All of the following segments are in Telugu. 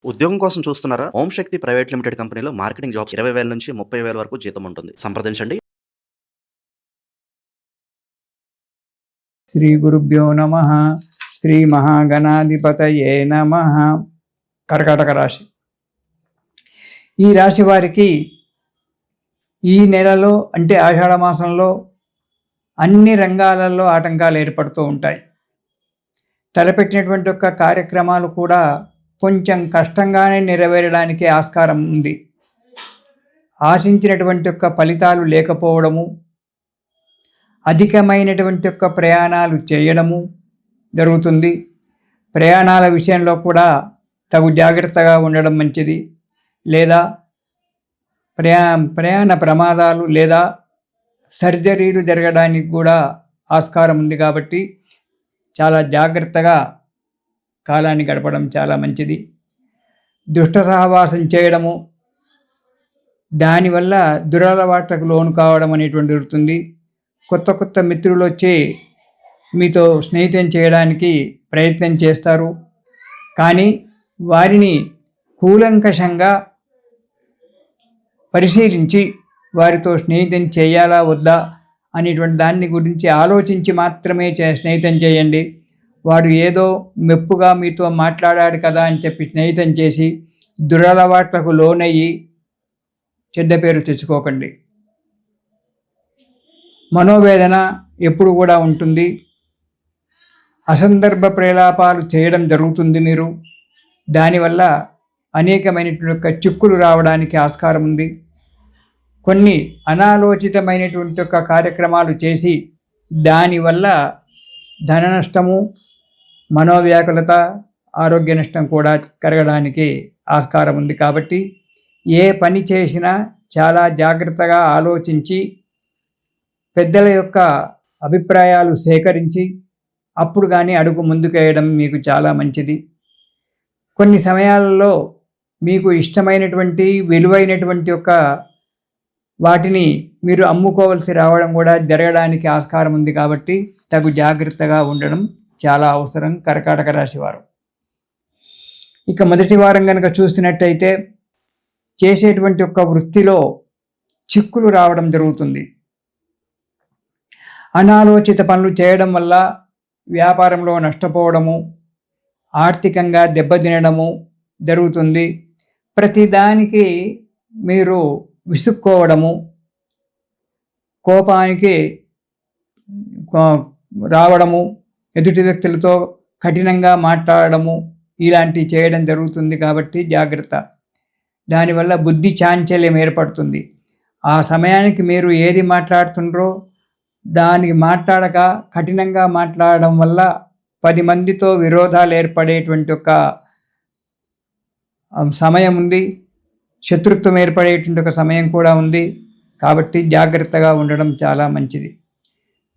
ఉద్యోగం కోసం చూస్తున్నారా? ఓం శక్తి ప్రైవేట్ లిమిటెడ్ కంపెనీలో మార్కెటింగ్ జాబ్స్ 20,000 నుంచి 30,000 వరకు జీతం ఉంటుంది. సంప్రదించండి. శ్రీ గురుభ్యో నమ. శ్రీ మహాగణాధిపతయే నమ. కర్కాటక రాశి. ఈ రాశి వారికి ఈ నెలలో అంటే ఆషాఢ మాసంలో అన్ని రంగాలలో ఆటంకాలు ఏర్పడుతూ ఉంటాయి. తలపెట్టినటువంటి యొక్క కార్యక్రమాలు కూడా కొంచెం కష్టంగానే నెరవేరడానికి ఆస్కారం ఉంది. ఆశించినటువంటి యొక్క ఫలితాలు లేకపోవడము, అధికమైనటువంటి యొక్క ప్రయాణాలు చేయడము జరుగుతుంది. ప్రయాణాల విషయంలో కూడా తగు జాగ్రత్తగా ఉండడం మంచిది. లేదా ప్రయాణ ప్రమాదాలు లేదా సర్జరీలు జరగడానికి కూడా ఆస్కారం ఉంది. కాబట్టి చాలా జాగ్రత్తగా కాలాన్ని గడపడం చాలా మంచిది. దుష్ట సహవాసం చేయడము, దానివల్ల దురలవాట్లకు లోను కావడం అనేటువంటి జరుగుతుంది. కొత్త కొత్త మిత్రులు వచ్చి మీతో స్నేహితం చేయడానికి ప్రయత్నం చేస్తారు. కానీ వారిని కూలంకషంగా పరిశీలించి వారితో స్నేహితం చేయాలా వద్దా అనేటువంటి దాన్ని గురించి ఆలోచించి మాత్రమే స్నేహితం చేయండి. వాడు ఏదో మెప్పుగా మీతో మాట్లాడాడు కదా అని చెప్పి స్నేహితం చేసి దురలవాట్లకు లోనయ్యి చెడ్డ పేరు తెచ్చుకోకండి. మనోవేదన ఎప్పుడు కూడా ఉంటుంది. అసందర్భ ప్రేలాపాలు చేయడం జరుగుతుంది. మీరు దానివల్ల అనేకమైనటువంటి చిక్కులు రావడానికి ఆస్కారం ఉంది. కొన్ని అనాలోచితమైనటువంటి యొక్క కార్యక్రమాలు చేసి దానివల్ల ధన నష్టము, మనోవ్యాకులత, ఆరోగ్య నష్టం కూడా కలగడానికి ఆస్కారం ఉంది. కాబట్టి ఏ పని చేసినా చాలా జాగ్రత్తగా ఆలోచించి పెద్దల యొక్క అభిప్రాయాలు సేకరించి అప్పుడు కానీ అడుగు ముందుకేయడం మీకు చాలా మంచిది. కొన్ని సమయాలలో మీకు ఇష్టమైనటువంటి విలువైనటువంటి యొక్క వాటిని మీరు అమ్ముకోవాల్సి రావడం కూడా జరగడానికి ఆస్కారం ఉంది. కాబట్టి తగు జాగ్రత్తగా ఉండడం చాలా అవసరం కర్కాటక రాశి వారు. ఇక మొదటి వారం కనుక చూసినట్టయితే చేసేటువంటి ఒక వృత్తిలో చిక్కులు రావడం జరుగుతుంది. అనాలోచిత పనులు చేయడం వల్ల వ్యాపారంలో నష్టపోవడము, ఆర్థికంగా దెబ్బతినడము జరుగుతుంది. ప్రతిదానికి మీరు విసుక్కోవడము, కోపానికి రావడము, ఎదుటి వ్యక్తులతో కఠినంగా మాట్లాడడము ఇలాంటివి చేయడం జరుగుతుంది. కాబట్టి జాగ్రత్త. దానివల్ల బుద్ధి చాంచల్యం ఏర్పడుతుంది. ఆ సమయానికి మీరు ఏది మాట్లాడుతుండ్రో దానికి మాట్లాడక కఠినంగా మాట్లాడడం వల్ల 10 మందితో విరోధాలు ఏర్పడేటువంటి ఒక సమయం ఉంది. శత్రుత్వం ఏర్పడేటువంటి ఒక సమయం కూడా ఉంది. కాబట్టి జాగ్రత్తగా ఉండడం చాలా మంచిది.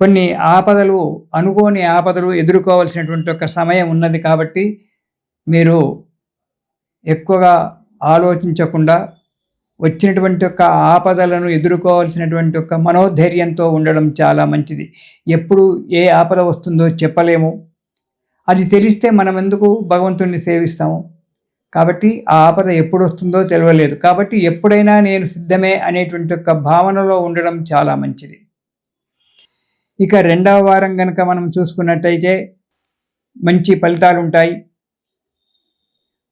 కొన్ని ఆపదలు, అనుకోని ఆపదలు ఎదుర్కోవాల్సినటువంటి ఒక సమయం ఉన్నది. కాబట్టి మీరు ఎక్కువగా ఆలోచించకుండా వచ్చినటువంటి ఒక ఆపదలను ఎదుర్కోవాల్సినటువంటి ఒక మనోధైర్యంతో ఉండడం చాలా మంచిది. ఎప్పుడు ఏ ఆపద వస్తుందో చెప్పలేము. అది తెలిస్తే మనం ఎందుకు భగవంతుడిని సేవిస్తాము? కాబట్టి ఆ ఆపద ఎప్పుడు వస్తుందో తెలియలేదు. కాబట్టి ఎప్పుడైనా నేను సిద్ధమే అనేటువంటి ఒక భావనలో ఉండడం చాలా మంచిది. ఇక రెండవ వారం కనుక మనం చూసుకున్నట్టయితే మంచి ఫలితాలు ఉంటాయి.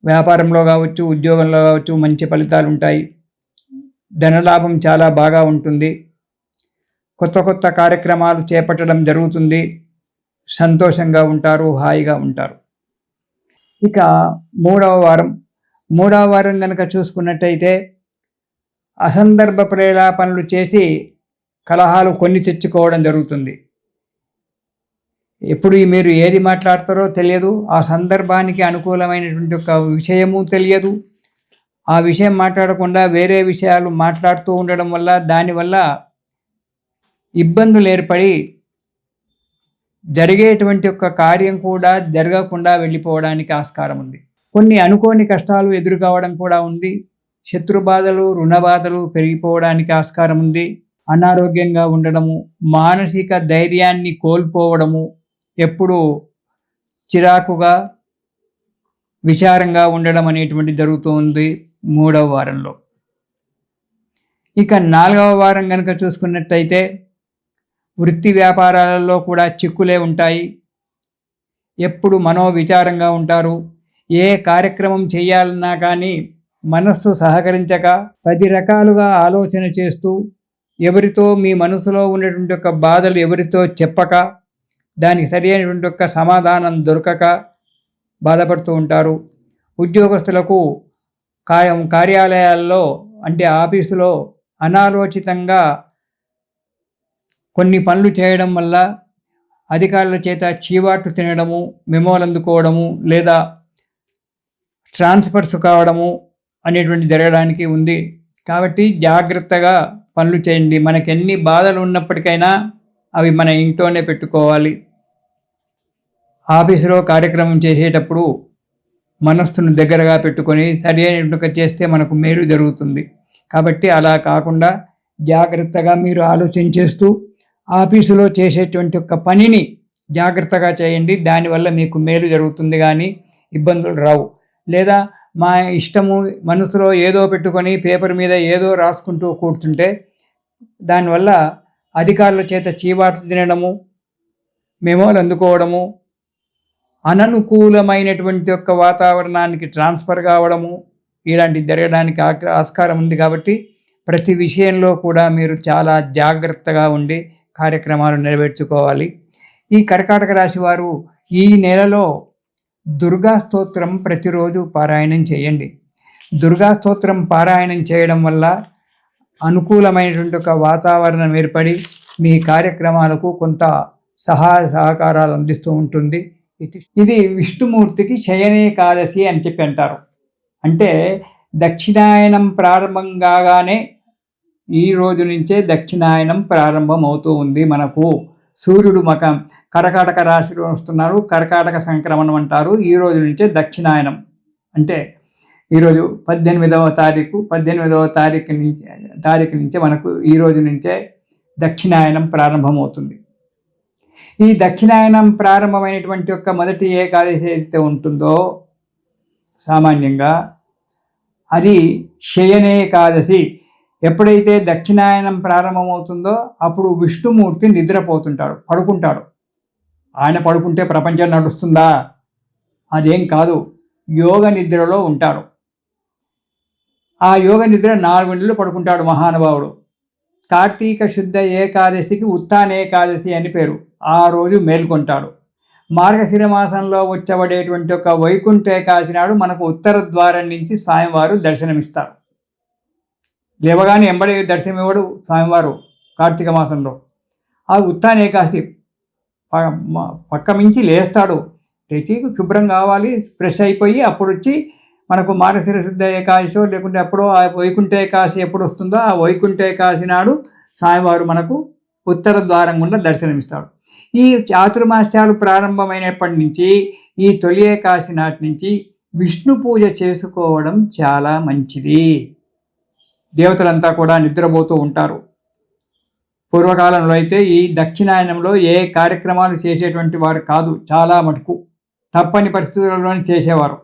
వ్యాపారంలో కావచ్చు, ఉద్యోగంలో కావచ్చు మంచి ఫలితాలు ఉంటాయి. ధనలాభం చాలా బాగా ఉంటుంది. కొత్త కొత్త కార్యక్రమాలు చేపట్టడం జరుగుతుంది. సంతోషంగా ఉంటారు, హాయిగా ఉంటారు. ఇక మూడవ వారం కనుక చూసుకున్నట్టయితే అసందర్భ ప్రేలాపనలు చేసి కలహాలు కొన్ని తెచ్చుకోవడం జరుగుతుంది. ఎప్పుడు మీరు ఏది మాట్లాడతారో తెలియదు. ఆ సందర్భానికి అనుకూలమైనటువంటి ఒక విషయము తెలియదు. ఆ విషయం మాట్లాడకుండా వేరే విషయాలు మాట్లాడుతూ ఉండడం వల్ల దానివల్ల ఇబ్బందులు ఏర్పడి జరిగేటువంటి ఒక కార్యం కూడా జరగకుండా వెళ్ళిపోవడానికి ఆస్కారం ఉంది. కొన్ని అనుకోని కష్టాలు ఎదురు కావడం కూడా ఉంది. శత్రుబాధలు, రుణబాధలు పెరిగిపోవడానికి ఆస్కారం ఉంది. అనారోగ్యంగా ఉండడము, మానసిక ధైర్యాన్ని కోల్పోవడము, ఎప్పుడు చిరాకుగా విచారంగా ఉండడం అనేటువంటి జరుగుతుంది 3వ వారంలో. ఇక 4వ వారం కనుక చూసుకున్నట్టయితే వృత్తి వ్యాపారాలలో కూడా చిక్కులే ఉంటాయి. ఎప్పుడు మనోవిచారంగా ఉంటారు. ఏ కార్యక్రమం చేయాలన్నా కానీ మనస్సు సహకరించక 10 రకాలుగా ఆలోచన చేస్తూ ఎవరితో మీ మనసులో ఉన్నటువంటి ఒక బాధలు ఎవరితో చెప్పక దానికి సరి అయినటువంటి ఒక సమాధానం దొరకక బాధపడుతూ ఉంటారు. ఉద్యోగస్తులకు కార్యాలయాల్లో అంటే ఆఫీసులో అనాలోచితంగా కొన్ని పనులు చేయడం వల్ల అధికారుల చేత చీవాట్లు తినడము, మెమోలు అందుకోవడము లేదా ట్రాన్స్ఫర్స్ కావడము అనేటువంటి జరగడానికి ఉంది. కాబట్టి జాగ్రత్తగా పనులు చేయండి. మనకి ఎన్ని బాధలు ఉన్నప్పటికైనా అవి మన ఇంట్లోనే పెట్టుకోవాలి. ఆఫీసులో కార్యక్రమం చేసేటప్పుడు మనస్సును దగ్గరగా పెట్టుకొని సరి అయినట్టుగా చేస్తే మనకు మేలు జరుగుతుంది. కాబట్టి అలా కాకుండా జాగ్రత్తగా మీరు ఆలోచన చేస్తూ ఆఫీసులో చేసేటువంటి ఒక పనిని జాగ్రత్తగా చేయండి. దానివల్ల మీకు మేలు జరుగుతుంది కానీ ఇబ్బందులు రావు. లేదా మా ఇష్టము మనసులో ఏదో పెట్టుకొని పేపర్ మీద ఏదో రాసుకుంటూ కూర్చుంటే దానివల్ల అధికారుల చేత చీవాట్లు తినడము, మెమోలు అందుకోవడము, అననుకూలమైనటువంటి యొక్క వాతావరణానికి ట్రాన్స్ఫర్ కావడము ఇలాంటి జరగడానికి ఆస్కారం ఉంది. కాబట్టి ప్రతి విషయంలో కూడా మీరు చాలా జాగ్రత్తగా ఉండి కార్యక్రమాలు నెరవేర్చుకోవాలి. ఈ కర్కాటక రాశి వారు ఈ నెలలో దుర్గా స్తోత్రం ప్రతిరోజు పారాయణం చేయండి. దుర్గా స్తోత్రం పారాయణం చేయడం వల్ల అనుకూలమైనటువంటి ఒక వాతావరణం ఏర్పడి మీ కార్యక్రమాలకు కొంత సహాయ సహకారాలు అందిస్తూ ఉంటుంది. ఇది విష్ణుమూర్తికి శయనేకాదశి అని చెప్పి అంటారు. అంటే దక్షిణాయనం ప్రారంభం కాగానే ఈ రోజు నుంచే దక్షిణాయనం ప్రారంభం అవుతూ ఉంది. మనకు సూర్యుడు కర్కాటక రాశిలో వస్తున్నారు. కర్కాటక సంక్రమణం అంటారు. ఈ రోజు నుంచే దక్షిణాయనం అంటే ఈరోజు 18వ తారీఖు నుంచి మనకు ఈ రోజు నుంచే దక్షిణాయనం ప్రారంభమవుతుంది. ఈ దక్షిణాయనం ప్రారంభమైనటువంటి యొక్క మొదటి ఏకాదశి ఏదైతే ఉంటుందో సామాన్యంగా అది శయనేకాదశి. ఎప్పుడైతే దక్షిణాయనం ప్రారంభమవుతుందో అప్పుడు విష్ణుమూర్తి నిద్రపోతుంటాడు, పడుకుంటాడు. ఆయన పడుకుంటే ప్రపంచం నడుస్తుందా? అదేం కాదు. యోగ నిద్రలో ఉంటాడు. ఆ యోగ నిద్ర 4 గంటలు పడుకుంటాడు మహానుభావుడు. కార్తీక శుద్ధ ఏకాదశికి ఉత్తానేకాదశి అని పేరు. ఆ రోజు మేల్కొంటాడు. మార్గశిర మాసంలో వచ్చబడేటువంటి ఒక వైకుంఠ ఏకాదశి నాడు మనకు ఉత్తర ద్వారం నుంచి స్వామివారు దర్శనమిస్తారు. లేవగానే ఎంబడి దర్శనమివ్వడు స్వామివారు కార్తీక మాసంలో. ఆ ఉత్తానేకాదశి పక్క మించి లేస్తాడు. లేచి శుభ్రం కావాలి, ఫ్రెష్ అయిపోయి అప్పుడు వచ్చి మనకు మార్గశిర శుద్ధ ఏకాదశి లేకుంటే అప్పుడో ఆ వైకుంఠ ఏకాదశి ఎప్పుడు వస్తుందో ఆ వైకుంఠ ఏకాదశి నాడు స్వామివారు మనకు ఉత్తర ద్వారం గుండా దర్శనమిస్తాడు. ఈ చాతుర్మాస్యాలు ప్రారంభమైనప్పటి నుంచి ఈ తొలి ఏకాదశి నాటి నుంచి విష్ణు పూజ చేసుకోవడం చాలా మంచిది. దేవతలంతా కూడా నిద్రపోతూ ఉంటారు. పూర్వకాలంలో అయితే ఈ దక్షిణాయనంలో ఏ కార్యక్రమాలు చేసేటువంటి వారు కాదు. చాలా మటుకు తప్పని పరిస్థితుల్లోనే చేసేవారు,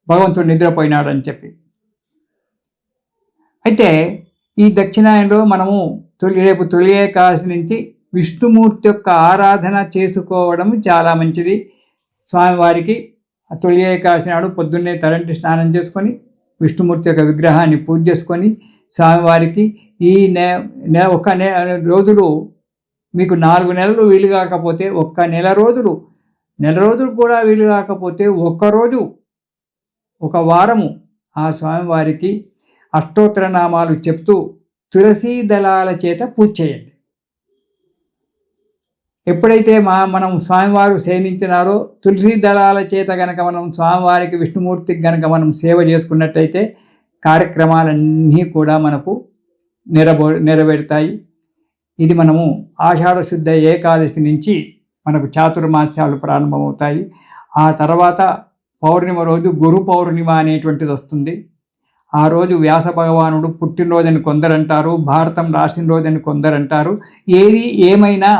భగవంతుడు నిద్రపోయినాడని చెప్పి. అయితే ఈ దక్షిణాయనంలో మనము రేపు తొలి ఏకాదశి నుంచి విష్ణుమూర్తి యొక్క ఆరాధన చేసుకోవడం చాలా మంచిది. స్వామివారికి తొలి ఏకాదశి నాడు పొద్దున్నే తలంటి స్నానం చేసుకొని విష్ణుమూర్తి యొక్క విగ్రహాన్ని పూజ చేసుకొని స్వామివారికి ఈ ఒక రోజులు మీకు 4 నెలలు వీలు కాకపోతే నెల రోజులు కూడా వీలు కాకపోతే ఒక్కరోజు ఒక వారము ఆ స్వామివారికి అష్టోత్తర నామాలు చెప్తూ తులసీ దళాల చేత పూజ చేయండి. ఎప్పుడైతే మనం స్వామివారు సేవించినారో తులసీ దళాల చేత గనక మనం స్వామివారికి విష్ణుమూర్తికి గనక మనం సేవ చేసుకున్నట్టయితే కార్యక్రమాలన్నీ కూడా మనకు నెరవేరుతాయి. ఇది మనము ఆషాఢ శుద్ధ ఏకాదశి నుంచి మనకు చాతుర్మాస్యాలు ప్రారంభమవుతాయి. ఆ తర్వాత పౌర్ణిమ రోజు గురు పౌర్ణిమ అనేటువంటిది వస్తుంది. ఆ రోజు వ్యాస భగవానుడు పుట్టినరోజని కొందరంటారు, భారతం రాసిన రోజని కొందరంటారు. ఏది ఏమైనా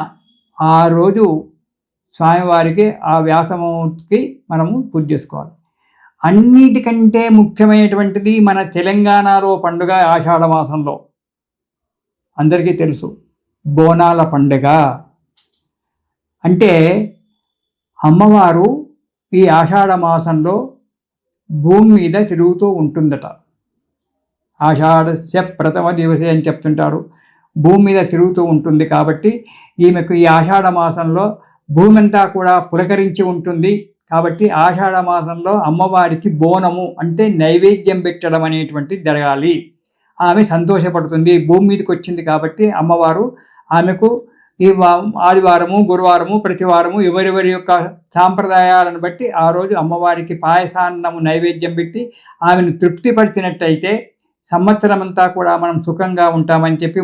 ఆ రోజు స్వామివారికి ఆ వ్యాసమూర్తికి మనము పూజ చేసుకోవాలి. అన్నిటికంటే ముఖ్యమైనటువంటిది మన తెలంగాణలో పండుగ ఆషాఢ మాసంలో అందరికీ తెలుసు, బోనాల పండుగ. అంటే అమ్మవారు ఈ ఆషాఢ మాసంలో భూమి మీద తిరుగుతూ ఉంటుందట. ఆషాఢస్య ప్రథమ దివసే అని చెప్తుంటారు. భూమి మీద తిరుగుతూ ఉంటుంది కాబట్టి ఈమెకు ఈ ఆషాఢ మాసంలో భూమి అంతా కూడా పులకరించి ఉంటుంది. కాబట్టి ఆషాఢ మాసంలో అమ్మవారికి బోనము అంటే నైవేద్యం పెట్టడం అనేటువంటిది జరగాలి. ఆమె సంతోషపడుతుంది, భూమి మీదకి వచ్చింది కాబట్టి అమ్మవారు ఆమెకు ఈ ఆదివారము, గురువారము, ప్రతివారము ఎవరెవరి యొక్క సాంప్రదాయాలను బట్టి ఆ రోజు అమ్మవారికి పాయసాన్నము నైవేద్యం పెట్టి ఆమెను తృప్తిపరిచినట్టయితే సంవత్సరం అంతా కూడా మనం సుఖంగా ఉంటామని చెప్పి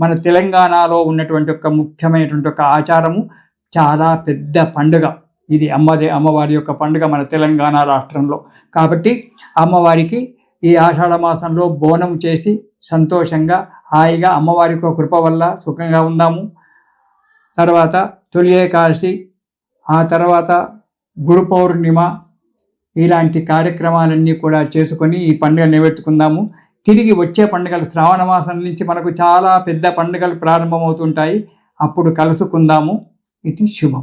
మన తెలంగాణలో ఉన్నటువంటి ఒక ముఖ్యమైనటువంటి ఒక ఆచారము. చాలా పెద్ద పండుగ ఇది, అమ్మవారి యొక్క పండుగ మన తెలంగాణ రాష్ట్రంలో. కాబట్టి అమ్మవారికి ఈ ఆషాఢ మాసంలో బోనం చేసి సంతోషంగా హాయిగా అమ్మవారి యొక్క కృప వల్ల సుఖంగా ఉందాము. తర్వాత తొలి ఏకాదశి, ఆ తర్వాత గురు పౌర్ణిమ, ఇలాంటి కార్యక్రమాలన్నీ కూడా చేసుకొని ఈ పండుగ నిలబెట్టుకుందాము. తిరిగి వచ్చే పండుగలు శ్రావణ మాసం నుంచి మనకు చాలా పెద్ద పండుగలు ప్రారంభమవుతుంటాయి. అప్పుడు కలుసుకుందాము. ఇది శుభం.